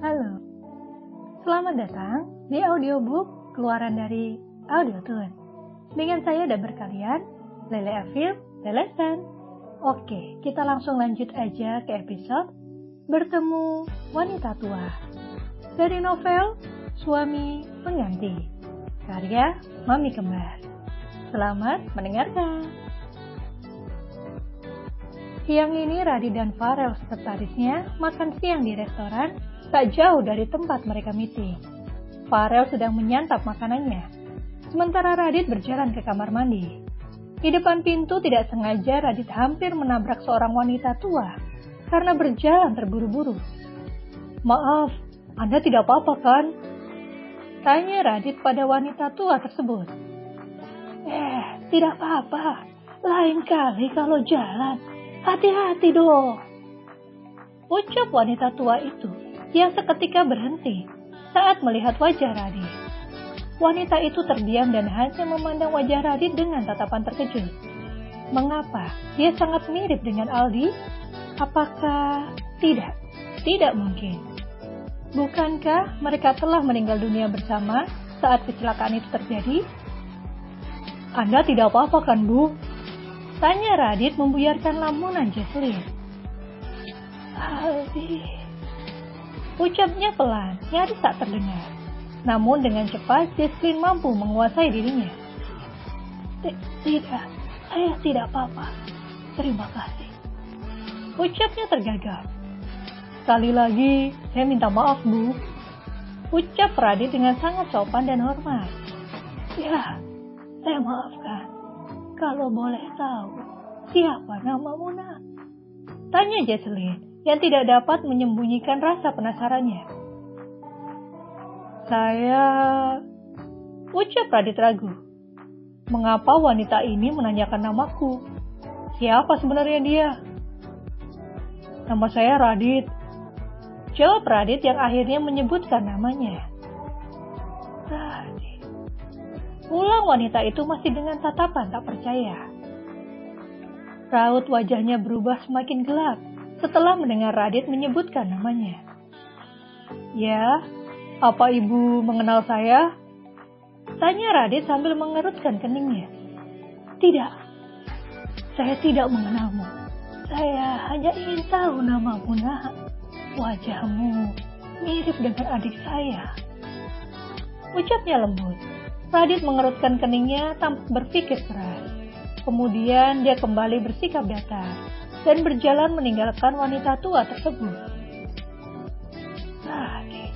Halo, selamat datang di audiobook keluaran dari Audiotune. Dengan saya dan berkalian, Lele Afil, Lelesan. Oke, kita langsung lanjut aja ke episode Bertemu Wanita Tua. Dari novel Suami Pengganti, karya Mami Kembar. Selamat mendengarkan. Siang ini Radit dan Farel sekretarisnya makan siang di restoran tak jauh dari tempat mereka meeting. Farel sedang menyantap makanannya, sementara Radit berjalan ke kamar mandi. Di depan pintu tidak sengaja Radit hampir menabrak seorang wanita tua karena berjalan terburu-buru. "Maaf, Anda tidak apa-apa kan?" tanya Radit pada wanita tua tersebut. Tidak apa-apa. Lain kali kalau jalan, hati-hati dong," ucap wanita tua itu yang seketika berhenti saat melihat wajah Radit. Wanita itu terdiam dan hanya memandang wajah Radit dengan tatapan terkejut. Mengapa dia sangat mirip dengan Aldi? Apakah tidak? Tidak mungkin. Bukankah mereka telah meninggal dunia bersama saat kecelakaan itu terjadi? "Anda tidak apa-apa kan, Bu?" tanya Radit membuyarkan lamunan Jesslyn. "Aldi," ucapnya pelan, nyaris tak terdengar. Namun dengan cepat Jesslyn mampu menguasai dirinya. Tidak, saya tidak apa-apa. Terima kasih," ucapnya tergagap. "Sekali lagi, saya minta maaf, Bu," ucap Radit dengan sangat sopan dan hormat. "Ya, saya maafkan. Kalau boleh tahu, siapa namamu, Nak?" tanya Jesslyn yang tidak dapat menyembunyikan rasa penasarannya. "Saya," ucap Radit ragu. Mengapa wanita ini menanyakan namaku? Siapa sebenarnya dia? "Nama saya Radit," jawab Radit yang akhirnya menyebutkan namanya. "Radit," ulang wanita itu masih dengan tatapan tak percaya. Raut wajahnya berubah semakin gelap setelah mendengar Radit menyebutkan namanya. "Ya, apa Ibu mengenal saya?" tanya Radit sambil mengerutkan keningnya. "Tidak, saya tidak mengenalmu. Saya hanya ingin tahu namamu, Nak. Wajahmu mirip dengan adik saya," ucapnya lembut. Radit mengerutkan keningnya tanpa berpikir keras. Kemudian dia kembali bersikap datar dan berjalan meninggalkan wanita tua tersebut. "Radit,"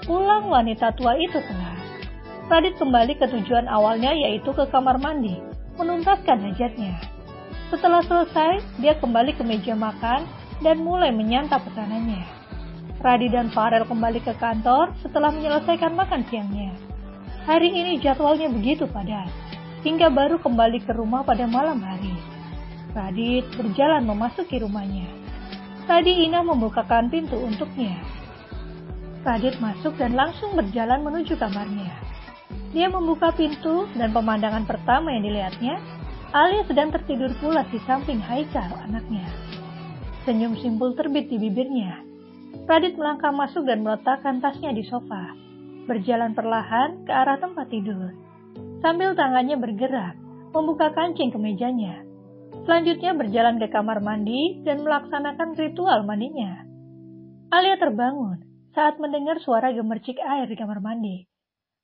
ulang wanita tua itu pelan. Radit kembali ke tujuan awalnya, yaitu ke kamar mandi, menuntaskan hajatnya. Setelah selesai, dia kembali ke meja makan dan mulai menyantap pesanannya. Radit dan Farel kembali ke kantor setelah menyelesaikan makan siangnya. Hari ini jadwalnya begitu padat, hingga baru kembali ke rumah pada malam hari. Radit berjalan memasuki rumahnya. Tadi Ina membukakan pintu untuknya. Radit masuk dan langsung berjalan menuju kamarnya. Dia membuka pintu dan pemandangan pertama yang dilihatnya, Alia sedang tertidur pulas di samping Haikal, anaknya. Senyum simpul terbit di bibirnya. Radit melangkah masuk dan meletakkan tasnya di sofa, berjalan perlahan ke arah tempat tidur. Sambil tangannya bergerak, membuka kancing kemejanya. Selanjutnya berjalan ke kamar mandi dan melaksanakan ritual mandinya. Alia terbangun saat mendengar suara gemercik air di kamar mandi.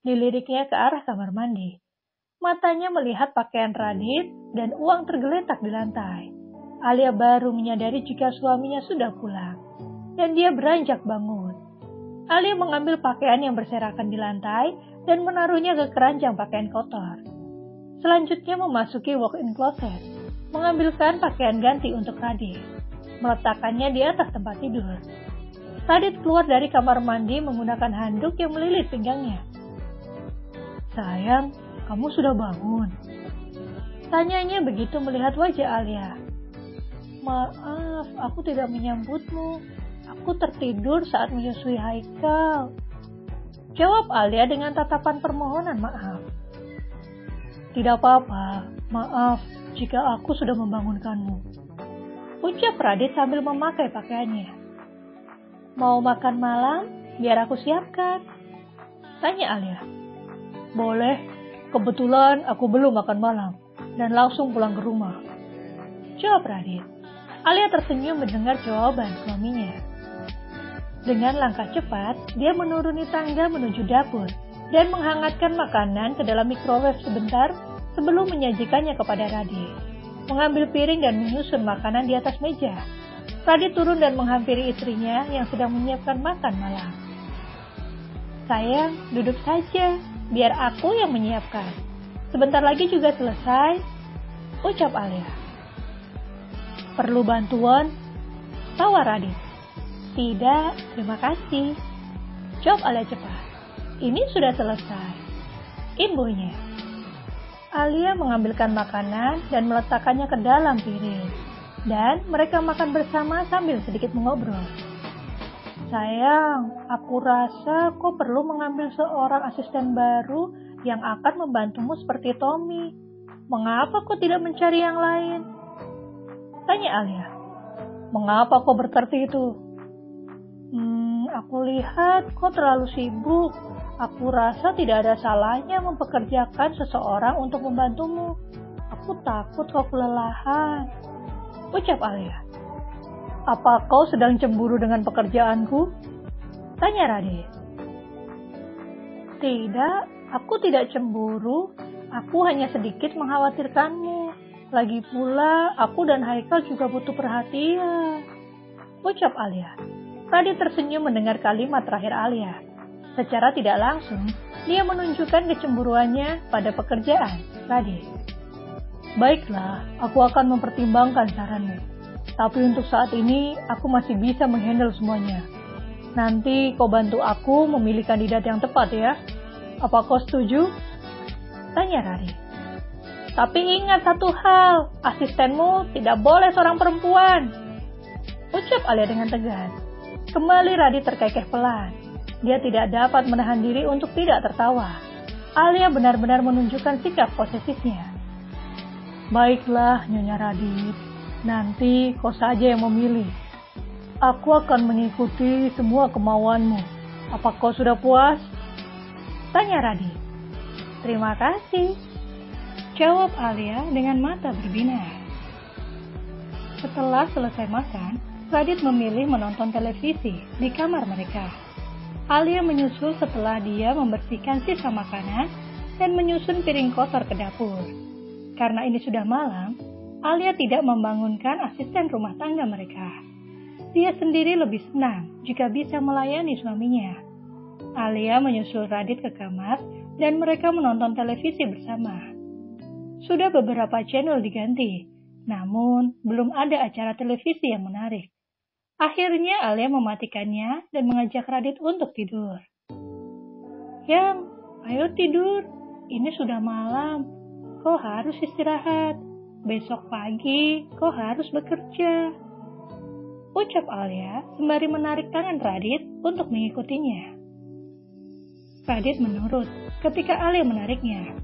Diliriknya ke arah kamar mandi. Matanya melihat pakaian Radit dan uang tergeletak di lantai. Alia baru menyadari jika suaminya sudah pulang, dan dia beranjak bangun. Alia mengambil pakaian yang berserakan di lantai dan menaruhnya ke keranjang pakaian kotor. Selanjutnya memasuki walk-in closet, mengambilkan pakaian ganti untuk Radit, meletakkannya di atas tempat tidur. Radit keluar dari kamar mandi menggunakan handuk yang melilit pinggangnya. "Sayang, kamu sudah bangun?" tanyanya begitu melihat wajah Alia. "Maaf, aku tidak menyambutmu. Aku tertidur saat menyusui Haikal," jawab Alia dengan tatapan permohonan maaf. "Tidak apa-apa, maaf jika aku sudah membangunkanmu," ucap Radit sambil memakai pakaiannya. Mau makan malam? Biar aku siapkan. Tanya Alia. Boleh, kebetulan aku belum makan malam dan langsung pulang ke rumah. Jawab Radit. Alia tersenyum mendengar jawaban suaminya. Dengan langkah cepat, dia menuruni tangga menuju dapur dan menghangatkan makanan ke dalam microwave sebentar sebelum menyajikannya kepada Radit. Mengambil piring dan menyusun makanan di atas meja. Radit turun dan menghampiri istrinya yang sedang menyiapkan makan malam. Sayang, duduk saja, biar aku yang menyiapkan. Sebentar lagi juga selesai, ucap Alia. Perlu bantuan? Tawar Radit. Tidak, terima kasih. Jawab Alia cepat. Ini sudah selesai. Ibunya. Alia mengambilkan makanan dan meletakkannya ke dalam piring. Dan mereka makan bersama sambil sedikit mengobrol. Sayang, aku rasa kau perlu mengambil seorang asisten baru yang akan membantumu seperti Tommy. Mengapa kau tidak mencari yang lain? Tanya Alia. Mengapa kau berkata itu? Aku lihat kau terlalu sibuk. Aku rasa tidak ada salahnya mempekerjakan seseorang untuk membantumu. Aku takut kau kelelahan. Ucap Alia. Apa kau sedang cemburu dengan pekerjaanku? Tanya Radit. Tidak, aku tidak cemburu. Aku hanya sedikit mengkhawatirkanmu. Lagi pula, aku dan Haikal juga butuh perhatian. Ucap Alia. Radit tersenyum mendengar kalimat terakhir Alia. Secara tidak langsung, dia menunjukkan kecemburuannya pada pekerjaan Radit. Baiklah, aku akan mempertimbangkan saranmu. Tapi untuk saat ini, aku masih bisa menghandle semuanya. Nanti kau bantu aku memilih kandidat yang tepat ya. Apa kau setuju? Tanya Radit. Tapi ingat satu hal, asistenmu tidak boleh seorang perempuan. Ucap Alia dengan tegas. Kembali Radit terkekeh pelan. Dia tidak dapat menahan diri untuk tidak tertawa. Alia benar-benar menunjukkan sikap posesifnya. Baiklah, Nyonya Radit. Nanti kau saja yang memilih. Aku akan mengikuti semua kemauanmu. Apa kau sudah puas? Tanya Radit. Terima kasih. Jawab Alia dengan mata berbinar. Setelah selesai makan, Radit memilih menonton televisi di kamar mereka. Alia menyusul setelah dia membersihkan sisa makanan dan menyusun piring kotor ke dapur. Karena ini sudah malam, Alia tidak membangunkan asisten rumah tangga mereka. Dia sendiri lebih senang jika bisa melayani suaminya. Alia menyusul Radit ke kamar dan mereka menonton televisi bersama. Sudah beberapa channel diganti, namun belum ada acara televisi yang menarik. Akhirnya Alia mematikannya dan mengajak Radit untuk tidur. Yang, ayo tidur. Ini sudah malam. Kau harus istirahat. Besok pagi kau harus bekerja. Ucap Alia sembari menarik tangan Radit untuk mengikutinya. Radit menurut ketika Alia menariknya.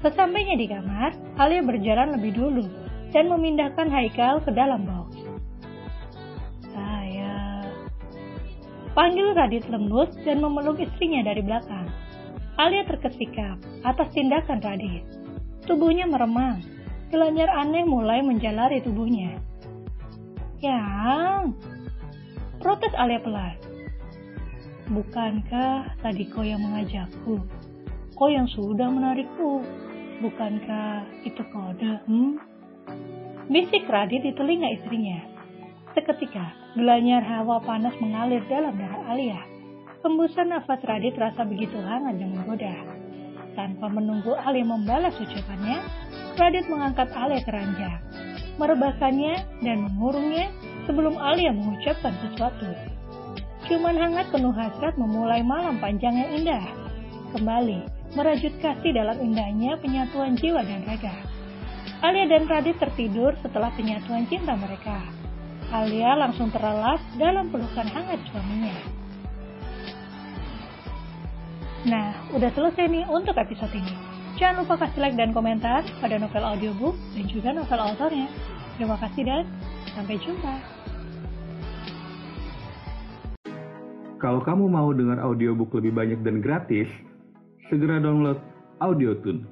Sesampainya di kamar, Alia berjalan lebih dulu dan memindahkan Haikal ke dalam box. Saya panggil Radit lembut dan memeluk istrinya dari belakang. Alia terkesikap atas tindakan Radit. Tubuhnya meremang. Gelanyar aneh mulai menjalari tubuhnya. Yang, protes Alia pelan. Bukankah tadi kau yang mengajakku? Kau yang sudah menarikku. Bukankah itu kode? Bisik Radit di telinga istrinya. Seketika, gelanyar hawa panas mengalir dalam darah Alia. Hembusan nafas Radit terasa begitu hangat dan menggoda. Tanpa menunggu Alia membalas ucapannya, Radit mengangkat Alia ke ranjang, merebahkannya dan mengurungnya sebelum Alia mengucapkan sesuatu. Ciuman hangat penuh hasrat memulai malam panjang yang indah. Kembali merajut kasih dalam indahnya penyatuan jiwa dan raga. Alia dan Radit tertidur setelah penyatuan cinta mereka. Alia langsung terlelap dalam pelukan hangat suaminya. Nah, udah selesai nih untuk episode ini. Jangan lupa kasih like dan komentar pada novel audiobook dan juga novel autornya. Terima kasih dan sampai jumpa. Kalau kamu mau dengar audiobook lebih banyak dan gratis, segera download Audiotune.